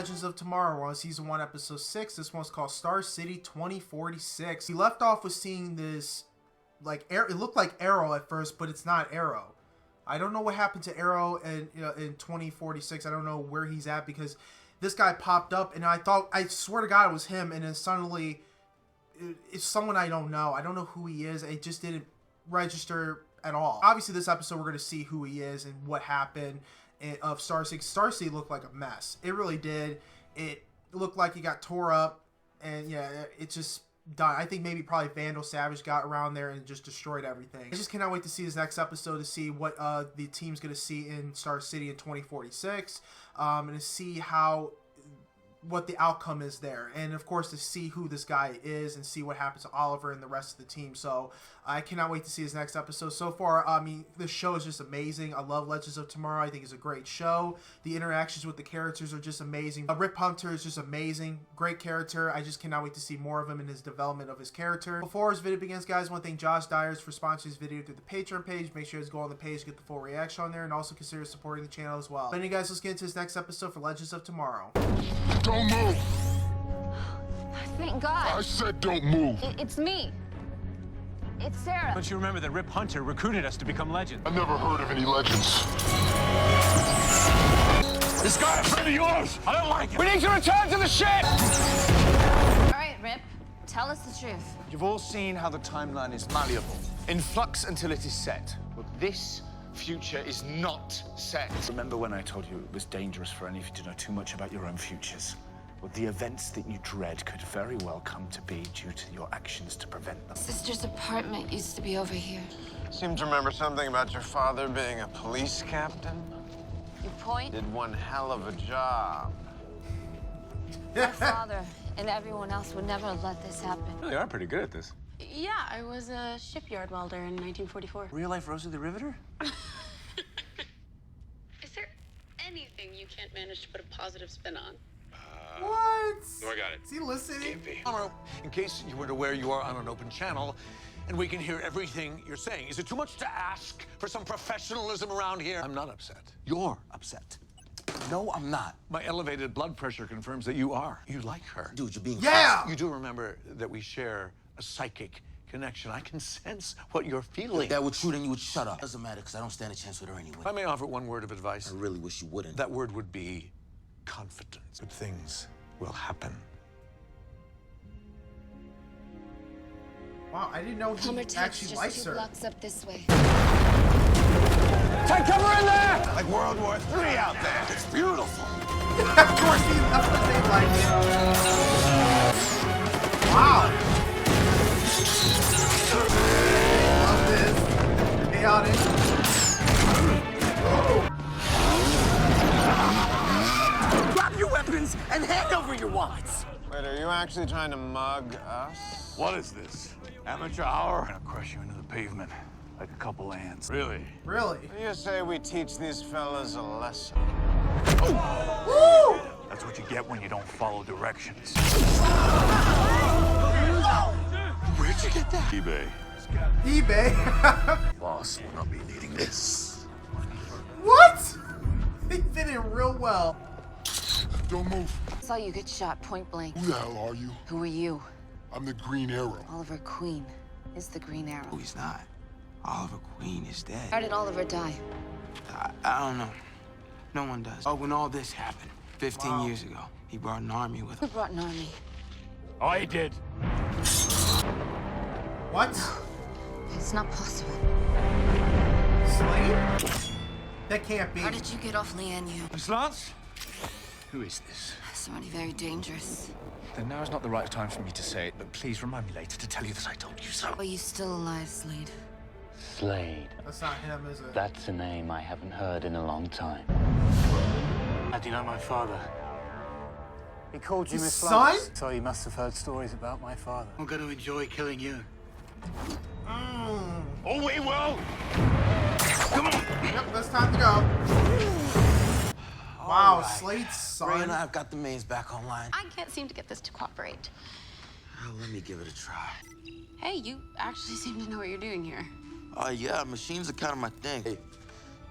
Legends of Tomorrow. We're on Season 1, Episode 6. This one's called Star City 2046. We left off with seeing this, like, it looked like Arrow at first, but it's not Arrow. I don't know what happened to Arrow in 2046. I don't know where he's at, because this guy popped up, and I swear to God it was him, and then suddenly it's someone I don't know. I don't know who he is. It just didn't register at all. Obviously, this episode we're going to see who he is and what happened of Star City. Star City looked like a mess. It really did. It looked like it got tore up, and yeah, it just died. I think maybe probably Vandal Savage got around there and just destroyed everything. I just cannot wait to see this next episode, to see what the team's going to see in Star City in 2046, and to see what the outcome is there, and of course to see who this guy is and see what happens to Oliver and the rest of the team. So I cannot wait to see his next episode. So far, I mean, this show is just amazing. I love Legends of Tomorrow. I think it's a great show. The interactions with the characters are just amazing. Rip Hunter is just amazing. Great character. I just cannot wait to see more of him in his development of his character. Before this video begins, guys, I want to thank Josh Diers for sponsoring this video through the Patreon page. Make sure you guys go on the page to get the full reaction on there, and also consider supporting the channel as well. But anyway, guys, let's get into this next episode for Legends of Tomorrow. Don't move! Thank God. I said don't move. It's me. It's Sarah. Don't you remember that Rip Hunter recruited us to become legends? I never heard of any legends. This guy a friend of yours? I don't like it. We need to return to the ship! All right, Rip. Tell us the truth. You've all seen how the timeline is malleable, in flux until it is set. But this future is not set. Remember when I told you it was dangerous for any of you to know too much about your own futures? Well, the events that you dread could very well come to be due to your actions to prevent them. Sister's apartment used to be over here. Seem to remember something about your father being a police captain. Your point? Did one hell of a job. My father and everyone else would never have let this happen. They are pretty good at this. Yeah, I was a shipyard welder in 1944. Real life Rosa the Riveter? Is there anything you can't manage to put a positive spin on? What? Oh, I got it. Is he listening? In case you weren't aware, you are on an open channel, and we can hear everything you're saying. Is it too much to ask for some professionalism around here? I'm not upset. You're upset. No, I'm not. My elevated blood pressure confirms that you are. You like her. Dude, you're being Yeah! You do remember that we share a psychic connection. I can sense what you're feeling. If that were true, then you would shut up. Doesn't matter, because I don't stand a chance with her anyway. If I may offer one word of advice. I really wish you wouldn't. That word would be confidence. Good things will happen. Wow, I didn't know he actually likes just 2 her. blocks up this way. Take cover in there! Like World War III out there. It's beautiful. Of course, that's what they like. Wow. Love this. Chaotic. Grab your weapons and hand over your wallets! Wait, are you actually trying to mug us? What is this? Amateur hour? I'm gonna crush you into the pavement like a couple ants. Really? Really? You say we teach these fellas a lesson. Woo! That's what you get when you don't follow directions. Where'd you get that? eBay. eBay. Boss will not be needing this. What? They fit in real well. Don't move. Saw you get shot point blank. Who the hell are you? Who are you? I'm the Green Arrow. Oliver Queen is the Green No, Arrow. he's not. Oliver Queen is dead. How did Oliver die? I don't know. No one does. Oh, when all this happened, 15 years ago, he brought an army with Who him. brought an army? Oh, he did. What? It's not possible. Slade? That can't be. How did you get off Lianyu? Miss Lance? Who is this? Somebody very dangerous. Then now is not the right time for me to say it, but please remind me later to tell you that I told you so. Are you still alive, Slade? Slade. That's not him, is it? That's a name I haven't heard in a long time. How do you know my father? He called you His Miss son? Lance, so he must have heard stories about my father. I'm going to enjoy killing you. Oh, we will! Come on. Yep, that's time to go. Wow, right. Slade's son. Ray and I have got the mains back online. I can't seem to get this to cooperate. Well, let me give it a try. Hey, you actually seem to know what you're doing here. Yeah, machines are kind of my thing. Hey,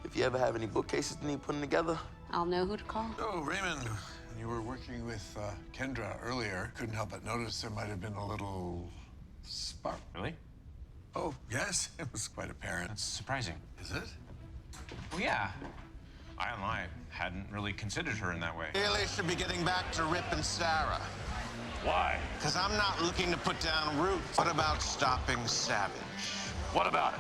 if you ever have any bookcases that need putting together, I'll know who to call. Oh, Raymond, you were working with Kendra earlier, couldn't help but notice there might have been a little spark. Really? Oh, yes, it was quite apparent. That's surprising. Is it? Well, yeah. I hadn't really considered her in that way. Really should be getting back to Rip and Sarah. Why? Because I'm not looking to put down roots. What about stopping Savage? What about it?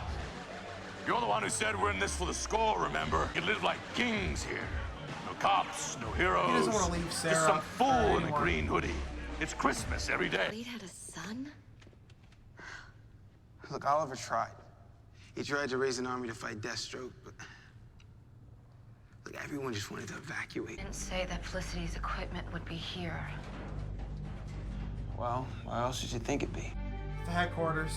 You're the one who said we're in this for the score, remember? You live like kings here. No cops, no heroes. He doesn't want to leave Sarah. Just some fool in a anymore. green hoodie. It's Christmas every day. Blade had a son? Look, Oliver tried. He tried to raise an army to fight Deathstroke, but... Look, everyone just wanted to evacuate. Didn't say that Felicity's equipment would be here. Well, why else did you think it'd be? The headquarters.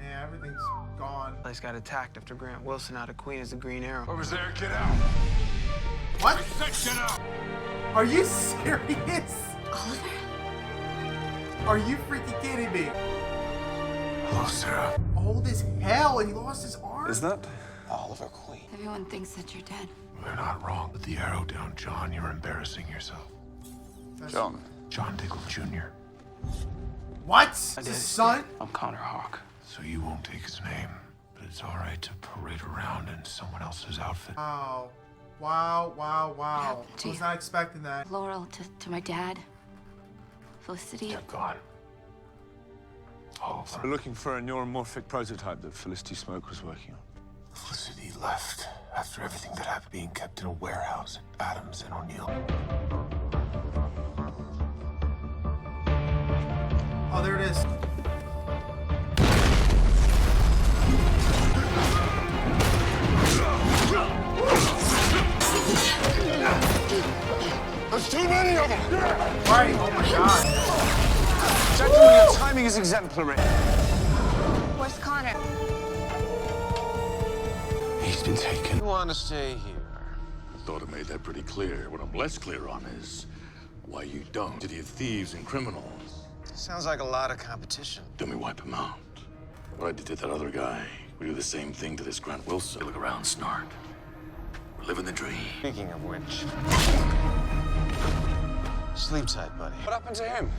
Yeah, everything's gone. The place got attacked after Grant Wilson out of Queen as the Green Arrow. What was there? Get out. What? Get out. Are you serious? Oliver? Are you freaking kidding me? Hello, Sarah. Old as hell, and he lost his arm? Is that Oliver Queen? Everyone thinks that you're dead. They're not wrong. Put the arrow down, John. You're embarrassing yourself. John. John Diggle Jr. What? Is his son? I'm Connor Hawk. So you won't take his name, but it's all right to parade around in someone else's outfit. Wow. Wow, wow, wow. happened to I was you? not expecting that. Laurel to my dad. Felicity. They're gone. All of We're them. looking for a neuromorphic prototype that Felicity Smoke was working on. Felicity left after everything that happened, being kept in a warehouse at Adams and O'Neill. Oh, there it is. There's too many of them! Right, oh my god. Gentlemen, your timing is exemplary. Where's Connor? He's been taken. You want to stay here? I thought I made that pretty clear. What I'm less clear on is why you don't. City of thieves and criminals. Sounds like a lot of competition. Then we wipe him out. What I did to that other guy, we do the same thing to this Grant Wilson. Look around, Snark. We're living the dream. Speaking of which... Sleep tight, buddy. What happened to him?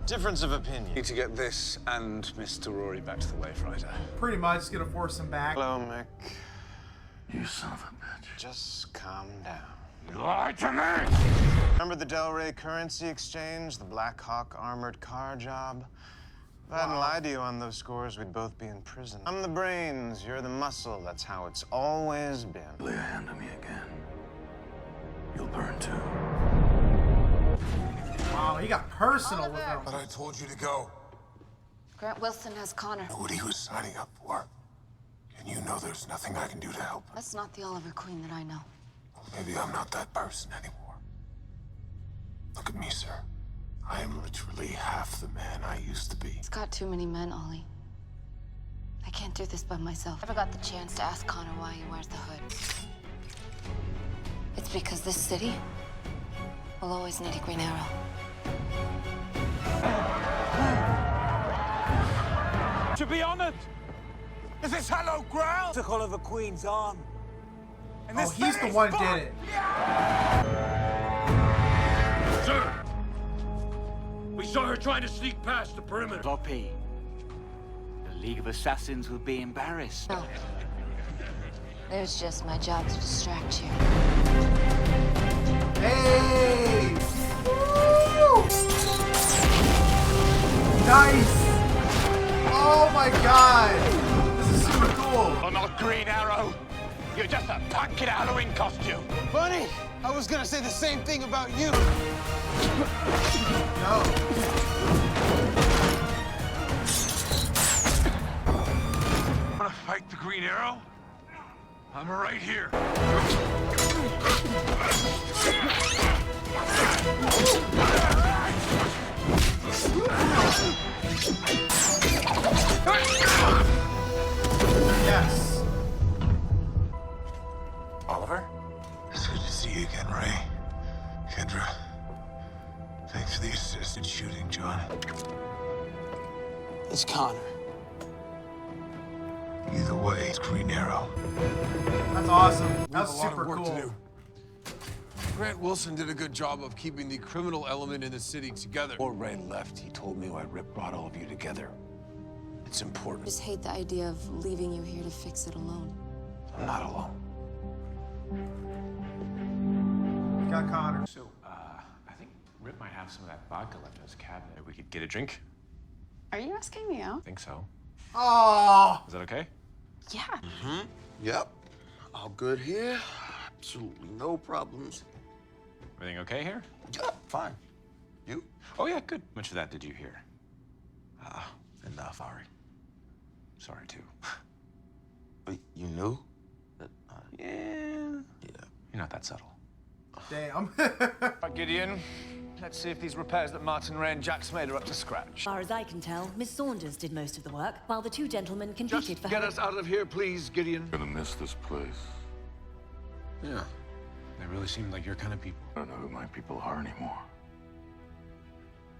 Difference of opinion. Need to get this and Mr. Rory back to the Wayfighter. Pretty much just gonna force him back. Hello, Mick. You son of a bitch. Just calm down. You lied to me! Remember the Delray currency exchange? The Black Hawk armored car job? If I hadn't lied to you on those scores, we'd both be in prison. I'm the brains, you're the muscle. That's how it's always been. Lay a hand on me again. You'll burn too. Wow, he got personal with him. But I told you to go. Grant Wilson has Connor. Know what he was signing up for. And you know there's nothing I can do to help him. That's not the Oliver Queen that I know. Maybe I'm not that person anymore. Look at me, sir. I am literally half the man I used to be. He's got too many men, Ollie. I can't do this by myself. Never got the chance to ask Connor why he wears the hood. It's because this city will always need a Green Arrow. To be honored, is this hallowed ground? Took Oliver Queen's arm. And Oh, he's the one did it. Sir! We saw her trying to sneak past the perimeter. Floppy. The League of Assassins would be embarrassed. No. It was just my job to distract you. Hey! Woo! Nice! Oh my god! This is super cool. I'm not Green Arrow. You're just a punk in a Halloween costume. Bunny, I was gonna say the same thing about you. No. Wanna fight the Green Arrow? I'm right here. Yes. Oliver? It's good to see you again, Ray. Kendra. Thanks for the assist in shooting, John. It's Connor. Either way, it's Green Arrow. That's awesome. We have That's a lot super of work cool. to do. Grant Wilson did a good job of keeping the criminal element in the city together. Before Ray left, he told me why Rip brought all of you together. It's important. I just hate the idea of leaving you here to fix it alone. I'm not alone. You got Connor. So, I think Rip might have some of that vodka left in his cabinet. We could get a drink? Are you asking me out? I think so. Oh. Is that okay? Yeah. Mm-hmm. Yep. All good here. Absolutely no problems. Everything okay here? Yep, fine. You? Oh, yeah, good. How much of that did you hear? Enough, Ari. Sorry, too. Wait, you knew? Yeah. You're not that subtle. Damn. Right, Gideon, let's see if these repairs that Martin Ray and Jax made are up to scratch. As far as I can tell, Miss Saunders did most of the work, while the two gentlemen competed Just for get her. us out of here, please, Gideon. Gonna miss this place. Yeah. They really seem like your kind of people. I don't know who my people are anymore.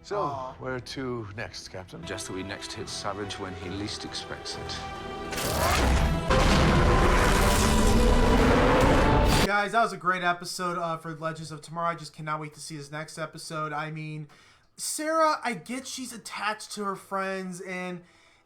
So, where to next, Captain? Just that we next hit Savage when he least expects it. Guys, that was a great episode for Legends of Tomorrow. I just cannot wait to see this next episode. I mean, Sarah, I get she's attached to her friends, and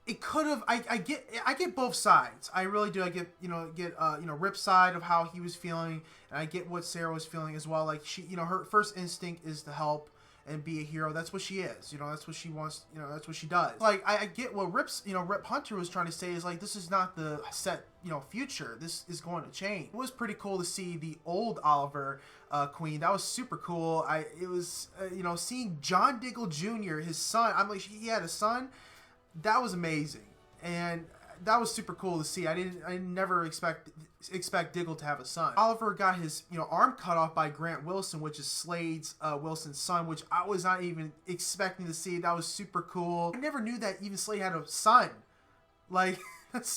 it could have. I get both sides. I really do. I get Rip's side of how he was feeling, and I get what Sarah was feeling as well. Like she, her first instinct is to help and be a hero. That's what she is. That's what she wants. That's what she does. Like I get what Rip Hunter was trying to say is like this is not the set future. This is going to change. It was pretty cool to see the old Oliver Queen. That was super cool. It was seeing John Diggle Jr., his son. I'm like, he had a son. That was amazing, and that was super cool to see. I never expect Diggle to have a son. Oliver got his arm cut off by Grant Wilson, which is Slade's Wilson's son, which I was not even expecting to see. That was super cool. I never knew that even Slade had a son. Like that's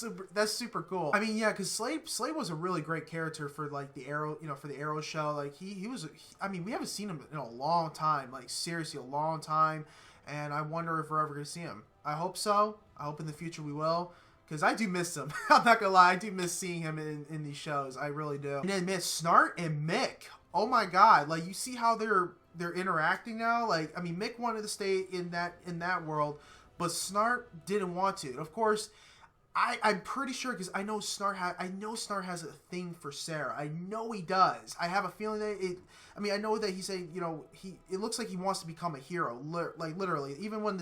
super cool. I mean, yeah, because Slade was a really great character for like the Arrow, for the Arrow show. Like he was. I mean, we haven't seen him in a long time. Like seriously, a long time. And I wonder if we're ever gonna see him. I hope so. I hope in the future we will. Because I do miss him. I'm not gonna lie, I do miss seeing him in these shows. I really do. And then Snart and Mick. Oh my god. Like you see how they're interacting now? Like, I mean, Mick wanted to stay in that world, but Snart didn't want to. And of course, I'm pretty sure because I know Snart has a thing for Sarah. I know he does. I have a feeling that I know that he's saying, it looks like he wants to become a hero. Like literally, even when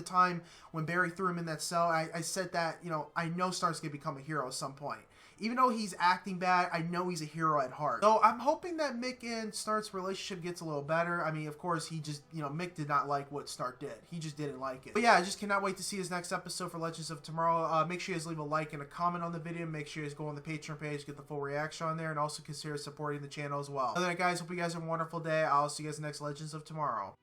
Barry threw him in that cell, I said that, I know Snart's gonna become a hero at some point. Even though he's acting bad, I know he's a hero at heart. So I'm hoping that Mick and Snart's relationship gets a little better. I mean, of course, he just, Mick did not like what Snart did. He just didn't like it. But yeah, I just cannot wait to see his next episode for Legends of Tomorrow. Make sure you guys leave a like and a comment on the video. Make sure you guys go on the Patreon page, get the full reaction on there, and also consider supporting the channel as well. Other than that, guys, hope you guys have a wonderful day. I'll see you guys next Legends of Tomorrow.